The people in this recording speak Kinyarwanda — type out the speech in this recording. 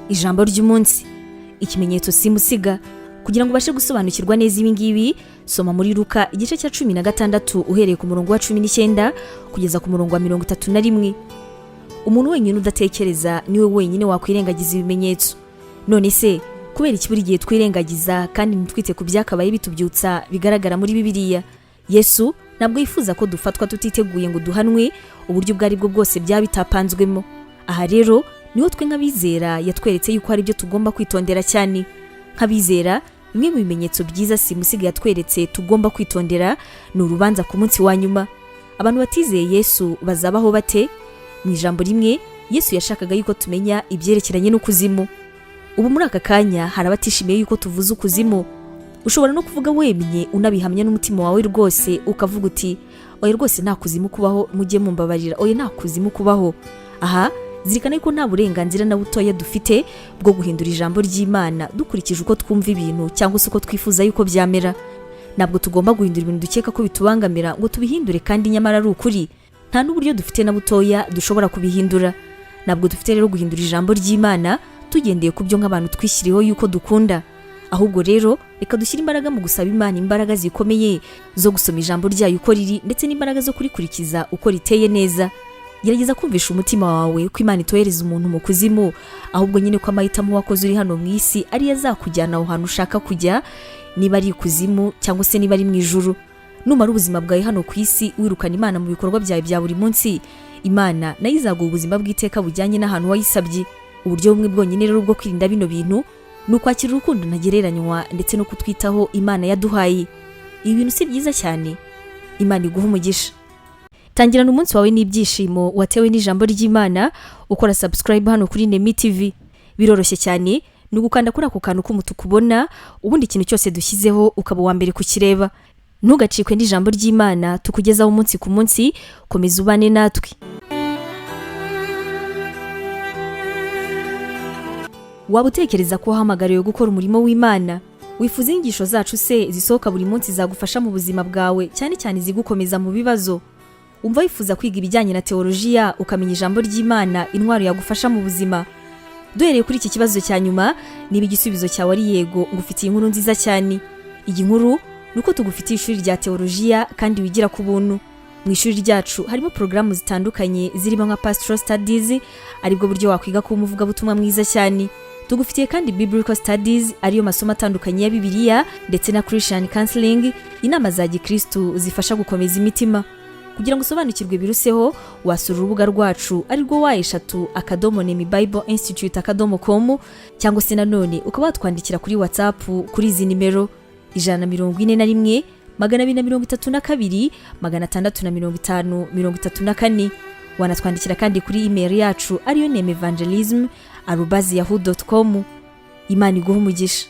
ijambo ry'umunsi, ikimenyetso simusiga. Kugira ngo ubashe gusobanukirwa neza ibi ngibi, soma muri Luka igice cya 16 uhereye ku murongo wa 19 kugeza ku murongo wa 31. Umuntu wenyine udatekereza niwe wenyine wakwirengagiza ibimenyetso. None se kubera iki buri gihe twirengagiza kandi ntitwite ku byakabaye bitubyutsa bigaragara muri Bibiliya? Yesu ntabwo yifuza ko dufatwa tutiteguye ngo duhanwe uburyo bwari bwo bwose byaba bitapanzwemo. Aha rero niho twe nk'abizera yatweretse yuko hari ibyo tugomba kwitondera cyane. Nk'abizera, bimwe mu bimenyetso byiza simusiga yatweretse tugomba kwitondera ni urubanza ku munsi wa nyuma. Abantu batizeye Yesu bazabaho bate? Mu ijambo rimwe, Yesu yashakaga yuko tumenya ibyerekeranye n'ukuzimu. Ubu muri aka kanya hari abatishimiye yuko tuvuze ukuzimu. Ushobora no kuvuga wemye unabihamya n'umutima wawe rwose, ukavuga uti oya rwose nta kuzimu kubaho, mujye mumbabarira, oya nta kuzimu kubaho. Aha zirikana yuko nta burenganzira na butoya dufite bwo guhindura ijambo ry'Imana dukurikije uko twumva ibintu cyangwa se uko twifuza yuko byamera. Ntabwo tugomba guhindura ibintu dukeka ko bitubangamira ngo tubihindure kandi nyamara ari ukuri. Nta n'uburyo dufite na butoya dushobora kubihindura. Ntabwo dufite rero guhindura ijambo ry'Imana tugendeye ku byo nk'abantu twishyiriyeho yuko dukunda. Ahubwo rero reka dushyire imbaraga mu gusaba Imana imbaraga zikomeye zo gusoma ijambo ryayo uko riri ndetse n'imbaraga zo kurikurikiza uko riteye neza. Gerageza kumvisha umutima wawe ko Imana itohereza umuntu mu kuzimu, ahubwo nyine ko amahitamo wakoze uri hano mu isi ari yazakujyana aho hantu ushaka kujya, niba ari kuzimu cyangwa se niba ari mu ijuru. Numara ubuzima bwawe hano ku isi wirukana Imana mu bikorwa byawe bya buri munsi, Imana nayo izaguha ubuzima bw'iteka bujyanye n'ahantu wayisabye. Uburyo bumwe bwonyine rero bwo kwirinda bino bintu ni ukwakira urukundo ntagereranywa ndetse no kutwitaho Imana yaduhaye. Ibi bintu si byiza cyane. Imana iguha umugisha. Tangirana umunsi wawe n'ibyishimo watewe n'ijambo ry'Imana, ukora subscribe hano kuri Nemi TV. Biroroshye cyane, ni ugukanda kuri ako kantu k'umutuku ubona, ubundi ikintu cyose dushyizeho ukaba wa mbere kukireba. Ntugacikwe n'ijambo ry'Imana tukugezaho umunsi ku munsi, komeza ubane natwe. Waba utekereza ko wahamagariwe gukora umurimo w'Imana? Wifuza inyigisho zacu se zisohoka buri munsi zagufasha mu buzima bwawe, cyane cyane zigukomeza mu bibazo? Umva wifuza kwiga ibijyanye na teolojiya ukamenya ijambo ry'Imana, intwaro yagufasha mu buzima? Duhereye kuri iki kibazo cya nyuma, niba igisubizo cyawe ari yego, ngufitiye inkuru nziza cyane. Iyi nkuru nuko tugufitiye ishuri rya teolojiya kandi wigira ku buntu. Mu ishuri ryacu harimo porogaramu zitandukanye zirimo nka Pastoral Studies, aribwo buryo wakwiga kuba umuvugabutumwa mwiza cyane. Tugufitiye kandi Biblical Studies, ariyo masomo atandukanye ya Bibiliya, ndetse na Christian Counseling, inama za Gikristo zifasha gukomeza imitima. Kugira ngo usobanukirwe biruseho, wasura urubuga rwacu arirwo wa@nemibibleinstitute.com, cyangwa se nanone ukaba watwandikira kuri WhatsApp kuri izi nimero 141 232 650 Wanatwandikira kandi kuri email yacu ariyo nemevangelism@yahoo.com. Imana iguha umugisha.